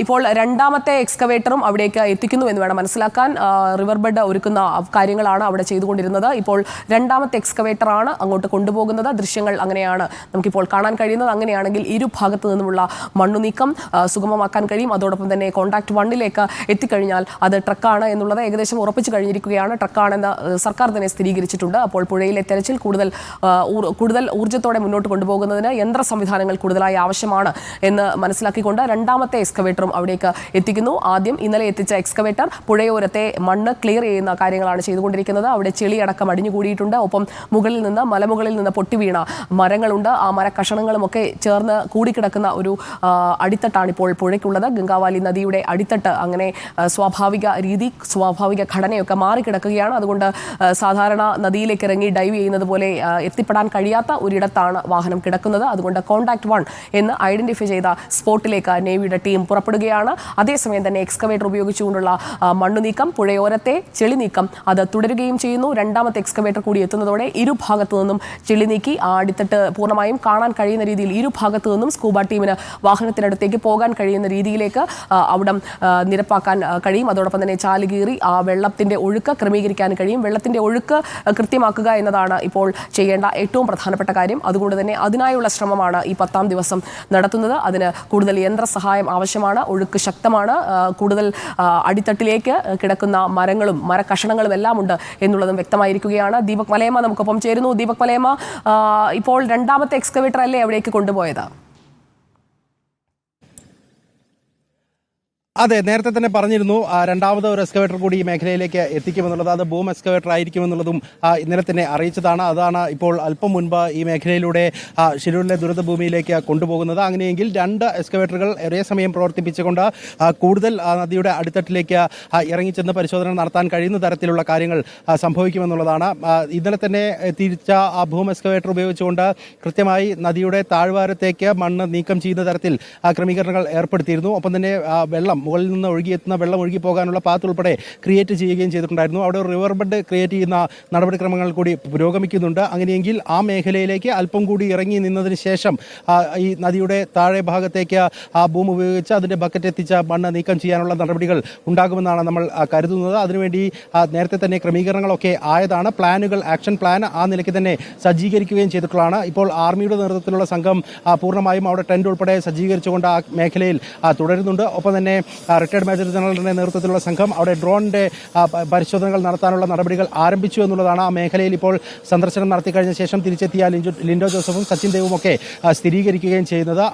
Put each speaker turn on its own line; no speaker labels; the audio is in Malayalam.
ഇപ്പോൾ രണ്ടാമത്തെ എക്സ്കവേറ്ററും അവിടേക്ക് എത്തിക്കുന്നു എന്ന് വേണം മനസ്സിലാക്കാൻ. റിവർ ബെഡ് ഒരുക്കുന്ന കാര്യങ്ങളാണ് അവിടെ ചെയ്തുകൊണ്ടിരുന്നത്. ഇപ്പോൾ രണ്ടാമത്തെ എക്സ്കവേറ്ററാണ് അങ്ങോട്ട് കൊണ്ടുപോകുന്നത്. ദൃശ്യങ്ങൾ അങ്ങനെയാണ് നമുക്കിപ്പോൾ കാണാൻ കഴിയുന്നത്. അങ്ങനെയാണെങ്കിൽ ഇരുഭാഗത്തു നിന്നുമുള്ള മണ്ണുനീക്കം സുഗമമാക്കാൻ കഴിയും. അതോടൊപ്പം തന്നെ കോൺടാക്ട് 1ലേക്ക് എത്തിക്കഴിഞ്ഞാൽ അത് ട്രക്കാണ് എന്നുള്ളത് ഏകദേശം ഉറപ്പിച്ചു കഴിഞ്ഞിരിക്കുകയാണ്. ട്രക്കാണെന്ന് സർക്കാർ തന്നെ സ്ഥിരീകരിച്ചിട്ടുണ്ട്. അപ്പോൾ പുഴയിലെ തെരച്ചിൽ കൂടുതൽ ഊർജ്ജത്തോടെ മുന്നോട്ട് കൊണ്ടുപോകുന്നതിന് യന്ത്ര സംവിധാനങ്ങൾ കൂടുതലായി ആവശ്യമാണ് എന്ന് മനസ്സിലാക്കിക്കൊണ്ട് രണ്ടാമത്തെ എക്സ്കവേറ്ററും അവിടേക്ക് എത്തിക്കുന്നു. ആദ്യം ഇന്നലെ എത്തിച്ച എക്സ്കവേറ്റർ പുഴയോരത്തെ മണ്ണ് ക്ലിയർ ചെയ്യുന്ന കാര്യങ്ങളാണ് ചെയ്തുകൊണ്ടിരിക്കുന്നത്. അവിടെ ചെളിയടക്കം അടിഞ്ഞുകൂടിയിട്ടുണ്ട്. ഒപ്പം മലമുകളിൽ നിന്ന് പൊട്ടി വീണ മരങ്ങളുണ്ട്. ആ മരക്കഷണങ്ങളുമൊക്കെ ചേർന്ന് കൂടിക്കിടക്കുന്ന ഒരു അടിത്തട്ടാണ് ഇപ്പോൾ പുഴയ്ക്കുള്ളത്. ഗംഗാവാലി നദിയുടെ അടിത്തട്ട് അങ്ങനെ സ്വാഭാവിക ഘടനയൊക്കെ മാറിക്കിടക്കുകയാണ്. അതുകൊണ്ട് സാധാരണ നദിയിലേക്ക് ഇറങ്ങി ഡൈവ് ചെയ്യുന്നത് പോലെ എത്തിപ്പെടാൻ കഴിയാത്ത ഒരിടത്താണ് വാഹനം കിടക്കുന്നത്. അതുകൊണ്ട് കോൺടാക്ട് 1 എന്ന് ഐഡന്റിഫൈ ചെയ്ത സ്പോട്ടിലേക്ക് നേവിയുടെ ടീം പുറപ്പെടുകയാണ്. അതേസമയം തന്നെ എക്സ്കവേറ്റർ ഉപയോഗിച്ചുകൊണ്ടുള്ള മണ്ണു നീക്കം, പുഴയോരത്തെ ചെളി നീക്കം അത് തുടരുകയും ചെയ്യുന്നു. രണ്ടാമത്തെ എക്സ്കവേറ്റർ കൂടി എത്തുന്നതോടെ ഇരുഭാഗത്തു നിന്നും ചെളി നീക്കി ആ അടിത്തട്ട് പൂർണ്ണമായും കാണാൻ കഴിയുന്ന രീതിയിൽ ഇരുഭാഗത്തു നിന്നും സ്കൂബ ടീമിന് വാഹനത്തിനടുത്തേക്ക് പോകാൻ കഴിയുന്ന രീതിയിലേക്ക് അവിടം നിരപ്പാക്കാൻ കഴിയും. അതോടൊപ്പം തന്നെ ചാലുകീറി ആ വെള്ളത്തിന്റെ ഒഴുക്ക് ക്രമീകരിക്കാൻ കഴിയും. വെള്ളത്തിന്റെ ഒഴുക്ക് കൃത്യമാക്കുക എന്നതാണ് ഇപ്പോൾ ചെയ്യേണ്ട ഏറ്റവും പ്രധാനപ്പെട്ട കാര്യം. അതുകൊണ്ട് തന്നെ അതിനായുള്ള ശ്രമമാണ് ഈ 10ാം ദിവസം നടത്തുന്നത്. അതിന് കൂടുതൽ യന്ത്രസഹായം ആവശ്യമാണ്. ഒഴുക്ക് ശക്തമാണ്. കൂടുതൽ അടിത്തട്ടിലേക്ക് കിടക്കുന്ന മരങ്ങളും മരക്കഷണങ്ങളും എല്ലാം ഉണ്ട് എന്നുള്ളതും വ്യക്തമായിരിക്കുകയാണ്. ദീപക് മലയമ്മ നമുക്കൊപ്പം ചേരുന്നു. ദീപക് മലയമ്മ, ഇപ്പോൾ രണ്ടാമത്തെ എക്സ്കവേറ്റർ അല്ലേ അവിടേക്ക് കൊണ്ടുപോയത്?
അതെ, നേരത്തെ തന്നെ പറഞ്ഞിരുന്നു രണ്ടാമത് ഒരു എക്സ്കവേറ്റർ കൂടി ഈ മേഖലയിലേക്ക് എത്തിക്കുമെന്നുള്ളത്. അത് ബൂം എക്സ്കവേറ്റർ ആയിരിക്കുമെന്നുള്ളതും ഇന്നലെ തന്നെ അറിയിച്ചതാണ്. അതാണ് ഇപ്പോൾ അല്പം മുൻപ് ഈ മേഖലയിലൂടെ ഷിരൂരിലെ ദുരന്ത ഭൂമിയിലേക്ക് കൊണ്ടുപോകുന്നത്. അങ്ങനെയെങ്കിൽ 2 എക്സ്കവേറ്ററുകൾ ഒരേ സമയം പ്രവർത്തിപ്പിച്ചുകൊണ്ട് കൂടുതൽ നദിയുടെ അടിത്തട്ടിലേക്ക് ഇറങ്ങിച്ചെന്ന് പരിശോധന നടത്താൻ കഴിയുന്ന തരത്തിലുള്ള കാര്യങ്ങൾ സംഭവിക്കുമെന്നുള്ളതാണ്. ഇന്നലെ തന്നെ തിരിച്ച ആ ബൂം എക്സ്കവേറ്റർ ഉപയോഗിച്ചുകൊണ്ട് കൃത്യമായി നദിയുടെ താഴ്വാരത്തേക്ക് മണ്ണ് നീക്കം ചെയ്യുന്ന തരത്തിൽ ക്രമീകരണങ്ങൾ ഏർപ്പെടുത്തിയിരുന്നു. ഒപ്പം തന്നെ മുകളിൽ നിന്ന് ഒഴുകിയെത്തുന്ന വെള്ളം ഒഴുകി പോകാനുള്ള പാത്ത് ഉൾപ്പെടെ ക്രിയേറ്റ് ചെയ്യുകയും ചെയ്തിട്ടുണ്ടായിരുന്നു. അവിടെ ഒരു റിവർ ബെഡ് ക്രിയേറ്റ് ചെയ്യുന്ന നടപടിക്രമങ്ങൾ കൂടി പുരോഗമിക്കുന്നുണ്ട്. അങ്ങനെയെങ്കിൽ ആ മേഖലയിലേക്ക് അല്പം കൂടി ഇറങ്ങി നിന്നതിന് ശേഷം ഈ നദിയുടെ താഴെ ഭാഗത്തേക്ക് ആ ഭൂമി ഉപയോഗിച്ച് അതിൻ്റെ ബക്കറ്റ് എത്തിച്ച മണ്ണ് നീക്കം ചെയ്യാനുള്ള നടപടികൾ ഉണ്ടാകുമെന്നാണ് നമ്മൾ കരുതുന്നത്. അതിനുവേണ്ടി നേരത്തെ തന്നെ ക്രമീകരണങ്ങളൊക്കെ ആയതാണ്. ആക്ഷൻ പ്ലാൻ ആ നിലയ്ക്ക് തന്നെ സജ്ജീകരിക്കുകയും ചെയ്തിട്ടുള്ളതാണ്. ഇപ്പോൾ ആർമിയുടെ നേതൃത്വത്തിലുള്ള സംഘം പൂർണ്ണമായും അവിടെ ടെന്റ് ഉൾപ്പെടെ സജ്ജീകരിച്ചുകൊണ്ട് ആ മേഖലയിൽ തുടരുന്നുണ്ട്. ഒപ്പം തന്നെ റിട്ടയർഡ് മേജർ ജനറലിന്റെ നേതൃത്വത്തിലുള്ള സംഘം അവിടെ ഡ്രോണിന്റെ പരിശോധനകൾ നടത്താനുള്ള നടപടികൾ ആരംഭിച്ചു എന്നുള്ളതാണ്. ആ മേഖലയിൽ ഇപ്പോൾ സന്ദർശനം നടത്തിക്കഴിഞ്ഞ ശേഷം തിരിച്ചെത്തിയ ലിൻഡോ ജോസഫും സച്ചിൻ ദേവും ഒക്കെ സ്ഥിരീകരിക്കുകയും ചെയ്യുന്നത്.